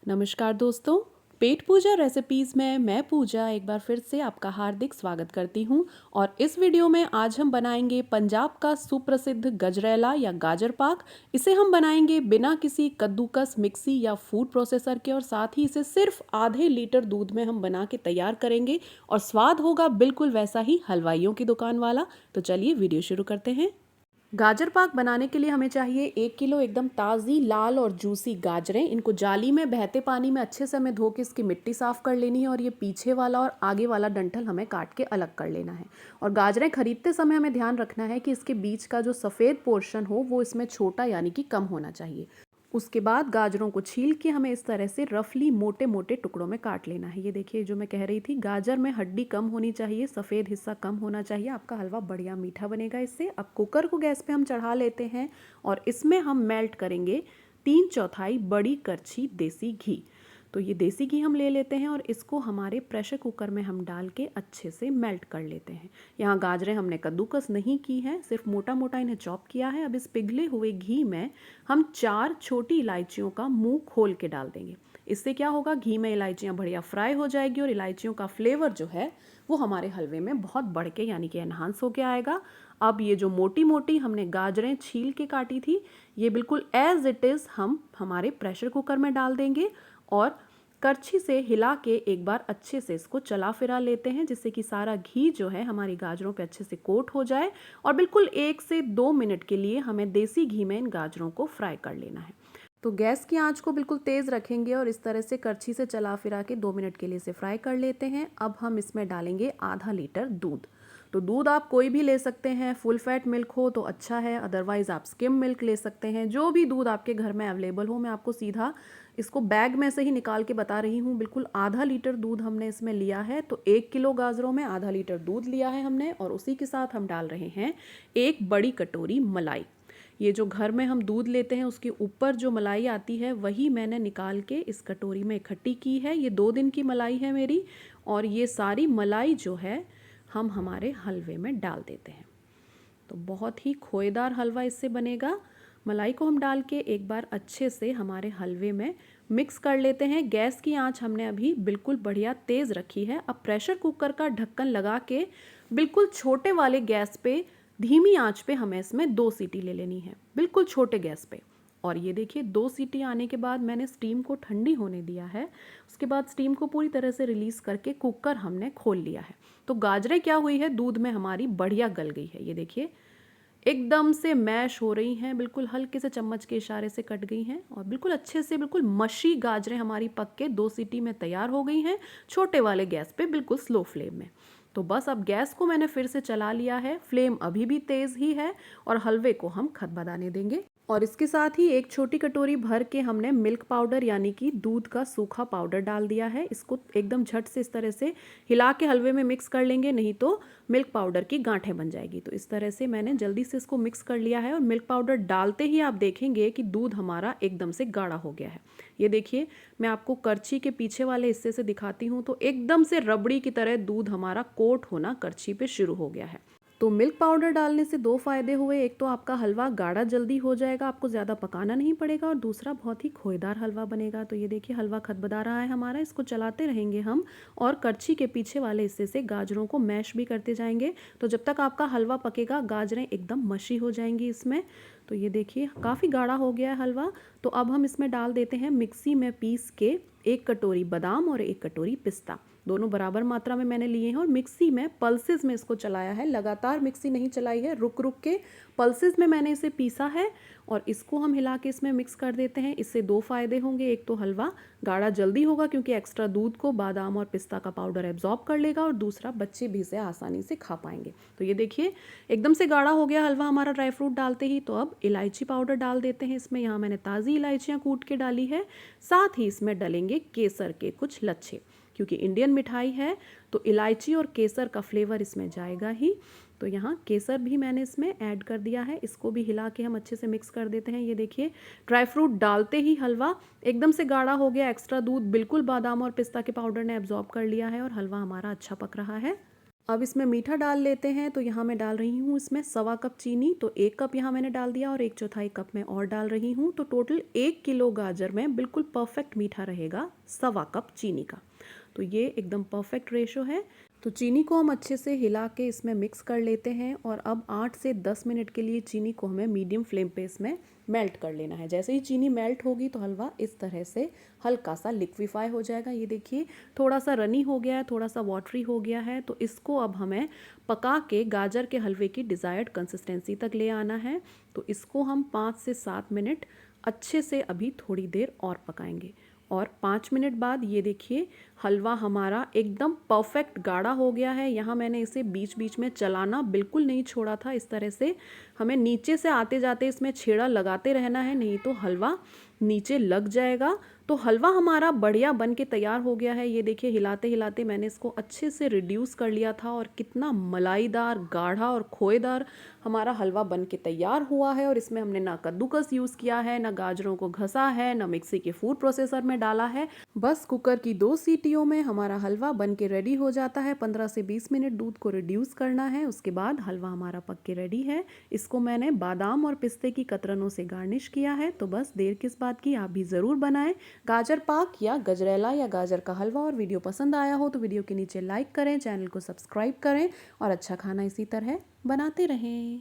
नमस्कार दोस्तों, पेट पूजा रेसिपीज़ में मैं पूजा एक बार फिर से आपका हार्दिक स्वागत करती हूं। और इस वीडियो में आज हम बनाएंगे पंजाब का सुप्रसिद्ध गजरेला या गाजर पाक। इसे हम बनाएंगे बिना किसी कद्दूकस, मिक्सी या फूड प्रोसेसर के, और साथ ही इसे सिर्फ आधे लीटर दूध में हम बना के तैयार करेंगे और स्वाद होगा बिल्कुल वैसा ही हलवाइयों की दुकान वाला। तो चलिए वीडियो शुरू करते हैं। गाजर पाक बनाने के लिए हमें चाहिए 1 किलो एकदम ताज़ी लाल और जूसी गाजरें। इनको जाली में बहते पानी में अच्छे से हमें धो के इसकी मिट्टी साफ़ कर लेनी है, और ये पीछे वाला और आगे वाला डंठल हमें काट के अलग कर लेना है। और गाजरें खरीदते समय हमें ध्यान रखना है कि इसके बीच का जो सफ़ेद पोर्शन हो वो इसमें छोटा यानी कि कम होना चाहिए। उसके बाद गाजरों को छील के हमें इस तरह से रफली मोटे मोटे टुकड़ों में काट लेना है। ये देखिए, जो मैं कह रही थी, गाजर में हड्डी कम होनी चाहिए, सफ़ेद हिस्सा कम होना चाहिए। आपका हलवा बढ़िया मीठा बनेगा इससे। अब कुकर को गैस पे हम चढ़ा लेते हैं और इसमें हम मेल्ट करेंगे 3/4 बड़ी करछी देसी घी। तो ये देसी घी हम ले लेते हैं और इसको हमारे प्रेशर कुकर में हम डाल के अच्छे से मेल्ट कर लेते हैं। यहाँ गाजरें हमने कद्दूकस नहीं की हैं, सिर्फ मोटा मोटा इन्हें चॉप किया है। अब इस पिघले हुए घी में हम 4 छोटी इलायचियों का मुंह खोल के डाल देंगे। इससे क्या होगा, घी में इलायचियाँ बढ़िया फ्राई हो जाएगी और इलायचियों का फ्लेवर जो है वो हमारे हलवे में बहुत बढ़ के यानी कि एनहांस होके आएगा। अब ये जो मोटी मोटी हमने गाजरें छील के काटी थी, ये बिल्कुल एज इट इज़ हम हमारे प्रेशर कुकर में डाल देंगे और करछी से हिला के एक बार अच्छे से इसको चला फिरा लेते हैं, जिससे कि सारा घी जो है हमारी गाजरों पे अच्छे से कोट हो जाए। और बिल्कुल 1 से 2 मिनट के लिए हमें देसी घी में इन गाजरों को फ्राई कर लेना है। तो गैस की आंच को बिल्कुल तेज़ रखेंगे और इस तरह से करछी से चला फिरा के 2 मिनट के लिए इसे फ्राई कर लेते हैं। अब हम इसमें डालेंगे आधा लीटर दूध। तो दूध आप कोई भी ले सकते हैं, फुल फैट मिल्क हो तो अच्छा है, अदरवाइज़ आप स्किम मिल्क ले सकते हैं। जो भी दूध आपके घर में अवेलेबल हो। मैं आपको सीधा इसको बैग में से ही निकाल के बता रही हूँ। बिल्कुल आधा लीटर दूध हमने इसमें लिया है। तो 1 किलो गाजरों में आधा लीटर दूध लिया है हमने, और उसी के साथ हम डाल रहे हैं 1 बड़ी कटोरी मलाई। ये जो घर में हम दूध लेते हैं उसके ऊपर जो मलाई आती है वही मैंने निकाल के इस कटोरी में इकट्ठी की है। ये 2 दिन की मलाई है मेरी, और ये सारी मलाई जो है हम हमारे हलवे में डाल देते हैं। तो बहुत ही खोएदार हलवा इससे बनेगा। मलाई को हम डाल के एक बार अच्छे से हमारे हलवे में मिक्स कर लेते हैं। गैस की आंच हमने अभी बिल्कुल बढ़िया तेज़ रखी है। अब प्रेशर कुकर का ढक्कन लगा के बिल्कुल छोटे वाले गैस पे, धीमी आंच पे हमें इसमें 2 सीटी ले लेनी है, बिल्कुल छोटे गैस पे। और ये देखिए, 2 सीटी आने के बाद मैंने स्टीम को ठंडी होने दिया है। उसके बाद स्टीम को पूरी तरह से रिलीज़ करके कुकर हमने खोल लिया है। तो गाजरें क्या हुई है, दूध में हमारी बढ़िया गल गई है। ये देखिए, एकदम से मैश हो रही हैं, बिल्कुल हल्के से चम्मच के इशारे से कट गई हैं, और बिल्कुल अच्छे से बिल्कुल मशी गाजरें हमारी पक के 2 सीटी में तैयार हो गई हैं, छोटे वाले गैस पे बिल्कुल स्लो फ्लेम में। तो बस अब गैस को मैंने फिर से चला लिया है, फ्लेम अभी भी तेज़ ही है, और हलवे को हम खदबदाने देंगे। और इसके साथ ही 1 छोटी कटोरी भर के हमने मिल्क पाउडर यानी कि दूध का सूखा पाउडर डाल दिया है। इसको एकदम झट से इस तरह से हिला के हलवे में मिक्स कर लेंगे, नहीं तो मिल्क पाउडर की गांठें बन जाएगी। तो इस तरह से मैंने जल्दी से इसको मिक्स कर लिया है, और मिल्क पाउडर डालते ही आप देखेंगे कि दूध हमारा एकदम से गाढ़ा हो गया है। ये देखिए, मैं आपको करछी के पीछे वाले हिस्से से दिखाती हूँ, तो एकदम से रबड़ी की तरह दूध हमारा कोट होना करछी पे शुरू हो गया है। तो मिल्क पाउडर डालने से 2 फ़ायदे हुए। एक तो आपका हलवा गाढ़ा जल्दी हो जाएगा, आपको ज़्यादा पकाना नहीं पड़ेगा, और दूसरा बहुत ही खोएदार हलवा बनेगा। तो ये देखिए, हलवा खदबदा रहा है हमारा, इसको चलाते रहेंगे हम, और करछी के पीछे वाले हिस्से से गाजरों को मैश भी करते जाएंगे। तो जब तक आपका हलवा पकेगा, गाजरें एकदम मशी हो जाएंगी इसमें। तो ये देखिए, काफ़ी गाढ़ा हो गया है हलवा। तो अब हम इसमें डाल देते हैं मिक्सी में पीस के 1 कटोरी बादाम और 1 कटोरी पिस्ता। दोनों बराबर मात्रा में मैंने लिए हैं, और मिक्सी में पल्सेस में इसको चलाया है, लगातार मिक्सी नहीं चलाई है, रुक रुक के पल्सेस में मैंने इसे पीसा है। और इसको हम हिला के इसमें मिक्स कर देते हैं। इससे 2 फ़ायदे होंगे। एक तो हलवा गाढ़ा जल्दी होगा, क्योंकि एक्स्ट्रा दूध को बादाम और पिस्ता का पाउडर एब्जॉर्ब कर लेगा, और दूसरा बच्चे भी इसे आसानी से खा पाएंगे। तो ये देखिए, एकदम से गाढ़ा हो गया हलवा हमारा ड्राई फ्रूट डालते ही। तो अब इलायची पाउडर डाल देते हैं इसमें। यहाँ मैंने ताज़ी इलायचियाँ कूट के डाली है। साथ ही इसमें डलेंगे केसर के कुछ लच्छे, क्योंकि इंडियन मिठाई है तो इलायची और केसर का फ्लेवर इसमें जाएगा ही। तो यहाँ केसर भी मैंने इसमें ऐड कर दिया है। इसको भी हिला के हम अच्छे से मिक्स कर देते हैं। ये देखिए, ड्राई फ्रूट डालते ही हलवा एकदम से गाढ़ा हो गया। एक्स्ट्रा दूध बिल्कुल बादाम और पिस्ता के पाउडर ने एब्जॉर्ब कर लिया है, और हलवा हमारा अच्छा पक रहा है। अब इसमें मीठा डाल लेते हैं। तो यहाँ मैं डाल रही हूँ इसमें 1.25 कप चीनी। तो 1 कप यहाँ मैंने डाल दिया और 1/4 कप मैं और डाल रही हूँ। तो टोटल 1 किलो गाजर में बिल्कुल परफेक्ट मीठा रहेगा 1.25 कप चीनी का। तो ये एकदम परफेक्ट रेशो है। तो चीनी को हम अच्छे से हिला के इसमें मिक्स कर लेते हैं और अब 8 से 10 मिनट के लिए चीनी को हमें मीडियम फ्लेम पे इसमें मेल्ट कर लेना है। जैसे ही चीनी मेल्ट होगी तो हलवा इस तरह से हल्का सा लिक्विफाई हो जाएगा। ये देखिए थोड़ा सा रनी हो गया है, थोड़ा सा वाटरी हो गया है। तो इसको अब हमें पका के गाजर के हलवे की डिज़ायर्ड कंसिस्टेंसी तक ले आना है। तो इसको हम 5 से 7 मिनट अच्छे से अभी थोड़ी देर और पकाएंगे। और 5 मिनट बाद ये देखिए हलवा हमारा एकदम परफेक्ट गाढ़ा हो गया है। यहाँ मैंने इसे बीच बीच में चलाना बिल्कुल नहीं छोड़ा था। इस तरह से हमें नीचे से आते जाते इसमें छेड़ा लगाते रहना है, नहीं तो हलवा नीचे लग जाएगा। तो हलवा हमारा बढ़िया बन के तैयार हो गया है। ये देखिए हिलाते हिलाते मैंने इसको अच्छे से रिड्यूस कर लिया था और कितना मलाईदार, गाढ़ा और खोएदार हमारा हलवा बन के तैयार हुआ है। और इसमें हमने ना कद्दूकस यूज़ किया है, ना गाजरों को घसा है, ना मिक्सी के फूड प्रोसेसर में डाला है। बस कुकर की 2 सीटियों में हमारा हलवा बन के रेडी हो जाता है। 15 से 20 मिनट दूध को रिड्यूस करना है, उसके बाद हलवा हमारा पक के रेडी है। इसको मैंने बादाम और पिस्ते की कतरनों से गार्निश किया है। तो बस देर किस बात की, आप भी ज़रूर बनाएं गाजर पाक या गजरेला या गाजर का हलवा। और वीडियो पसंद आया हो तो वीडियो के नीचे लाइक करें, चैनल को सब्सक्राइब करें और अच्छा खाना इसी तरह बनाते रहें।